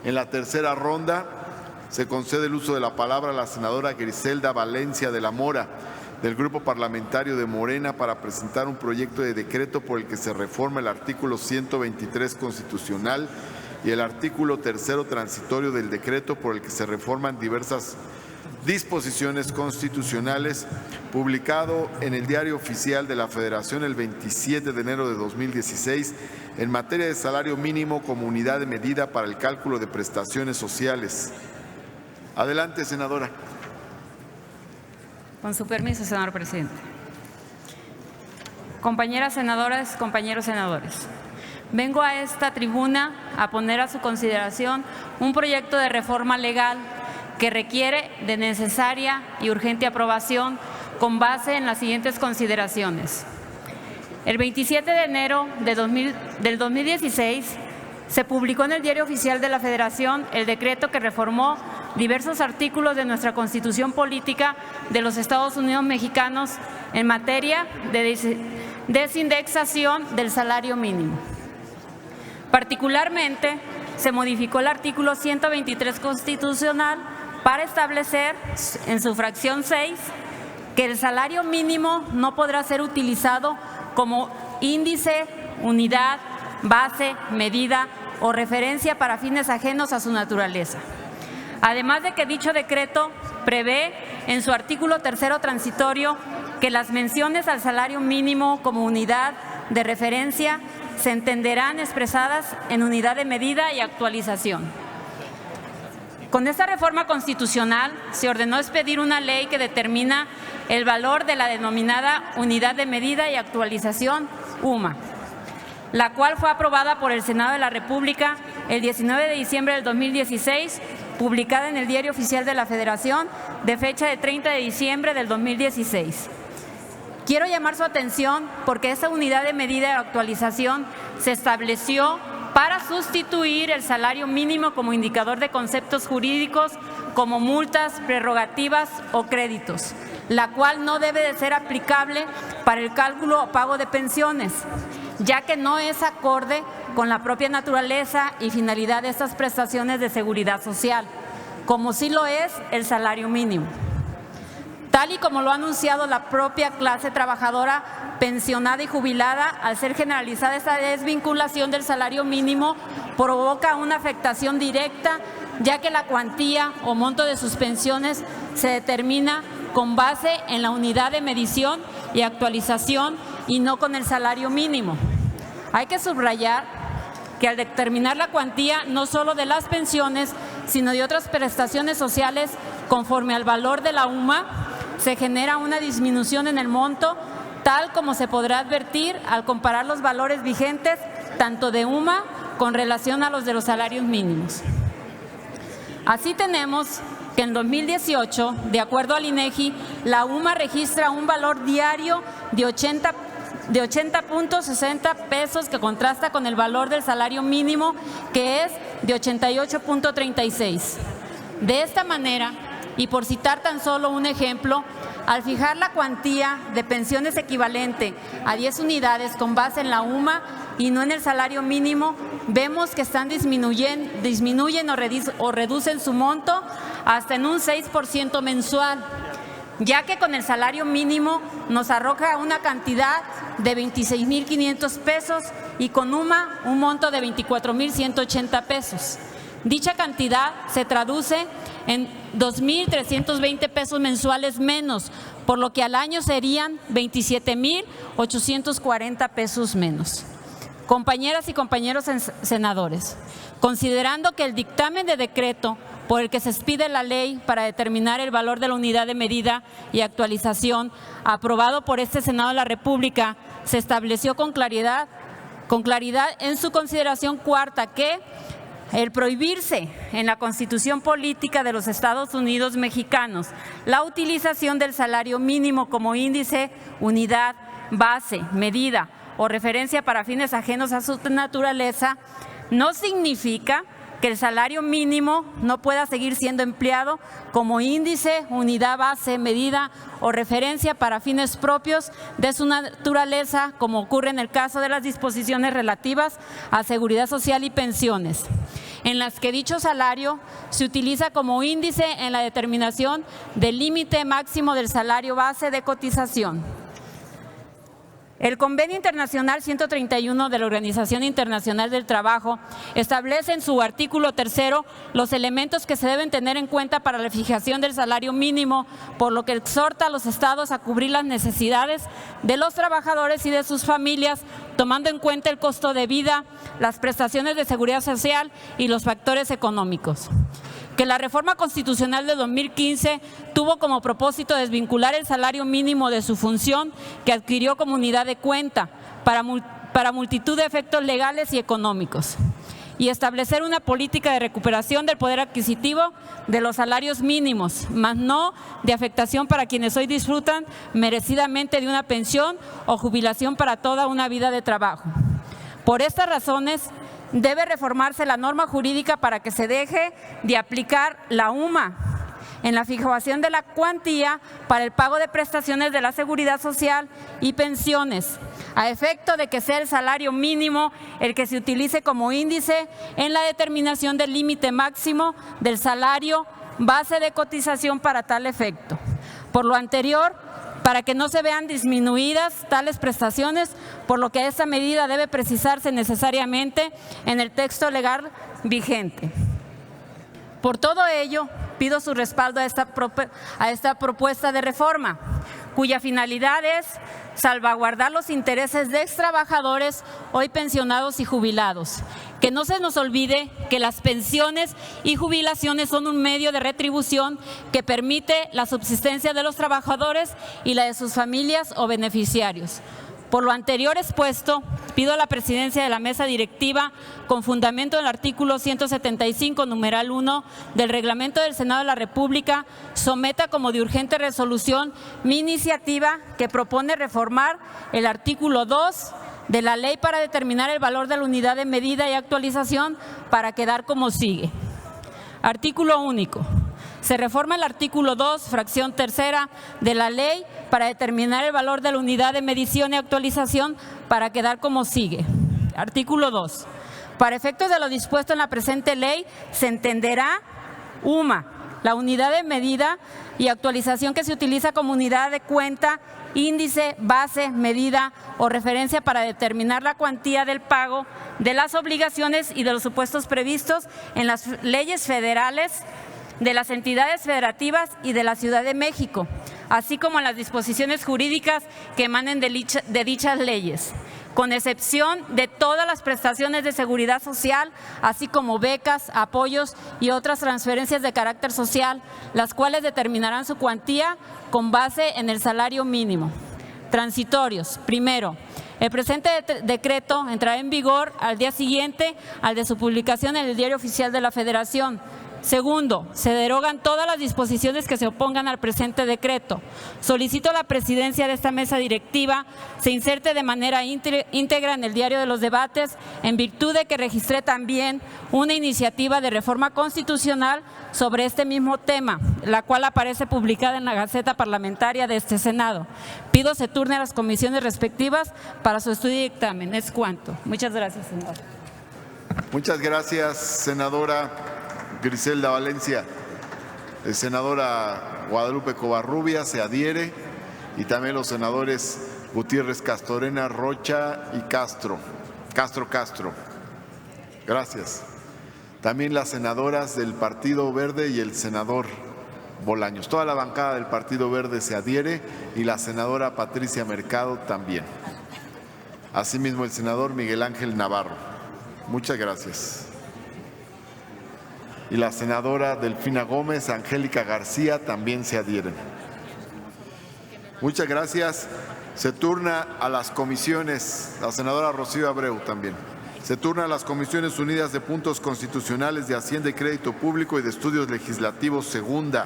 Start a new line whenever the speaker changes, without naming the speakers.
En la tercera ronda se concede el uso de la palabra a la senadora Griselda Valencia de la Mora, del Grupo Parlamentario de Morena, para presentar un proyecto de decreto por el que se reforma el artículo 123 constitucional y el artículo 3º transitorio del decreto por el que se reforman diversas disposiciones constitucionales, publicado en el Diario Oficial de la Federación el 27 de enero de 2016, en materia de salario mínimo como unidad de medida para el cálculo de prestaciones sociales. Adelante, senadora.
Con su permiso, señor presidente. Compañeras senadoras, compañeros senadores, vengo a esta tribuna a poner a su consideración un proyecto de reforma legal que requiere de necesaria y urgente aprobación con base en las siguientes consideraciones. El 27 de enero del 2016 se publicó en el Diario Oficial de la Federación el decreto que reformó diversos artículos de nuestra Constitución Política de los Estados Unidos Mexicanos en materia de desindexación del salario mínimo. Particularmente, se modificó el artículo 123 constitucional para establecer en su fracción 6 que el salario mínimo no podrá ser utilizado como índice, unidad, base, medida o referencia para fines ajenos a su naturaleza. Además de que dicho decreto prevé en su artículo 3º transitorio que las menciones al salario mínimo como unidad de referencia se entenderán expresadas en unidad de medida y actualización. Con esta reforma constitucional se ordenó expedir una ley que determina el valor de la denominada unidad de medida y actualización, UMA, la cual fue aprobada por el Senado de la República el 19 de diciembre del 2016, publicada en el Diario Oficial de la Federación de fecha de 30 de diciembre del 2016. Quiero llamar su atención porque esta unidad de medida y actualización se estableció para sustituir el salario mínimo como indicador de conceptos jurídicos como multas, prerrogativas o créditos, la cual no debe de ser aplicable para el cálculo o pago de pensiones, ya que no es acorde con la propia naturaleza y finalidad de estas prestaciones de seguridad social, como sí lo es el salario mínimo. Tal y como lo ha anunciado la propia clase trabajadora pensionada y jubilada, al ser generalizada esta desvinculación del salario mínimo, provoca una afectación directa, ya que la cuantía o monto de sus pensiones se determina con base en la unidad de medición y actualización y no con el salario mínimo. Hay que subrayar que al determinar la cuantía no solo de las pensiones, sino de otras prestaciones sociales conforme al valor de la UMA, se genera una disminución en el monto, tal como se podrá advertir al comparar los valores vigentes tanto de UMA con relación a los de los salarios mínimos. Así tenemos que en 2018, de acuerdo al INEGI, la UMA registra un valor diario de 80.60 pesos, que contrasta con el valor del salario mínimo, que es de 88.36. De esta manera, y por citar tan solo un ejemplo, al fijar la cuantía de pensiones equivalente a 10 unidades con base en la UMA y no en el salario mínimo, vemos que disminuyen o reducen su monto hasta en un 6% mensual, ya que con el salario mínimo nos arroja una cantidad de 26.500 pesos y con UMA un monto de 24.180 pesos. Dicha cantidad se traduce en 2.320 pesos mensuales menos, por lo que al año serían 27.840 pesos menos. Compañeras y compañeros senadores, considerando que el dictamen de decreto por el que se expide la ley para determinar el valor de la unidad de medida y actualización, aprobado por este Senado de la República, se estableció con claridad en su consideración cuarta que el prohibirse en la Constitución Política de los Estados Unidos Mexicanos la utilización del salario mínimo como índice, unidad, base, medida o referencia para fines ajenos a su naturaleza, no significa que el salario mínimo no pueda seguir siendo empleado como índice, unidad, base, medida o referencia para fines propios de su naturaleza, como ocurre en el caso de las disposiciones relativas a seguridad social y pensiones. en las que dicho salario se utiliza como índice en la determinación del límite máximo del salario base de cotización. El Convenio Internacional 131 de la Organización Internacional del Trabajo establece en su artículo 3 los elementos que se deben tener en cuenta para la fijación del salario mínimo, por lo que exhorta a los estados a cubrir las necesidades de los trabajadores y de sus familias, tomando en cuenta el costo de vida, las prestaciones de seguridad social y los factores económicos. Que la reforma constitucional de 2015 tuvo como propósito desvincular el salario mínimo de su función que adquirió como unidad de cuenta para multitud de efectos legales y económicos, y establecer una política de recuperación del poder adquisitivo de los salarios mínimos, mas no de afectación para quienes hoy disfrutan merecidamente de una pensión o jubilación para toda una vida de trabajo. Por estas razones, debe reformarse la norma jurídica para que se deje de aplicar la UMA en la fijación de la cuantía para el pago de prestaciones de la seguridad social y pensiones, a efecto de que sea el salario mínimo el que se utilice como índice en la determinación del límite máximo del salario base de cotización para tal efecto. Por lo anterior, para que no se vean disminuidas tales prestaciones, por lo que esta medida debe precisarse necesariamente en el texto legal vigente. Por todo ello, pido su respaldo a esta propuesta de reforma, cuya finalidad es salvaguardar los intereses de extrabajadores hoy pensionados y jubilados. Que no se nos olvide que las pensiones y jubilaciones son un medio de retribución que permite la subsistencia de los trabajadores y la de sus familias o beneficiarios. Por lo anterior expuesto, pido a la presidencia de la mesa directiva, con fundamento en el artículo 175, numeral 1 del Reglamento del Senado de la República, someta como de urgente resolución mi iniciativa que propone reformar el artículo 2 de la ley para determinar el valor de la unidad de medida y actualización para quedar como sigue. Artículo único. Se reforma el artículo 2, fracción tercera de la ley para determinar el valor de la unidad de medición y actualización para quedar como sigue. Artículo 2. Para efectos de lo dispuesto en la presente ley, se entenderá UMA, la unidad de medida y actualización que se utiliza como unidad de cuenta, índice, base, medida o referencia para determinar la cuantía del pago de las obligaciones y de los supuestos previstos en las leyes federales, de las entidades federativas y de la Ciudad de México, así como en las disposiciones jurídicas que emanen de dichas leyes, con excepción de todas las prestaciones de seguridad social, así como becas, apoyos y otras transferencias de carácter social, las cuales determinarán su cuantía con base en el salario mínimo. Transitorios. Primero, el presente decreto entrará en vigor al día siguiente al de su publicación en el Diario Oficial de la Federación. Segundo, se derogan todas las disposiciones que se opongan al presente decreto. Solicito a la presidencia de esta mesa directiva se inserte de manera íntegra en el diario de los debates, en virtud de que registré también una iniciativa de reforma constitucional sobre este mismo tema, la cual aparece publicada en la Gaceta Parlamentaria de este Senado. Pido se turne a las comisiones respectivas para su estudio y dictamen. Es cuanto. Muchas gracias, senador.
Muchas gracias, senadora Griselda Valencia. Senadora Guadalupe Covarrubias se adhiere, y también los senadores Gutiérrez Castorena, Rocha y Castro. Gracias. También las senadoras del Partido Verde y el senador Bolaños. Toda la bancada del Partido Verde se adhiere y la senadora Patricia Mercado también. Asimismo el senador Miguel Ángel Navarro. Muchas gracias. Y la senadora Delfina Gómez, Angélica García también se adhieren. Muchas gracias. Se turna a las comisiones, la senadora Rocío Abreu también. Se turna a las Comisiones Unidas de Puntos Constitucionales de Hacienda y Crédito Público y de Estudios Legislativos, segunda.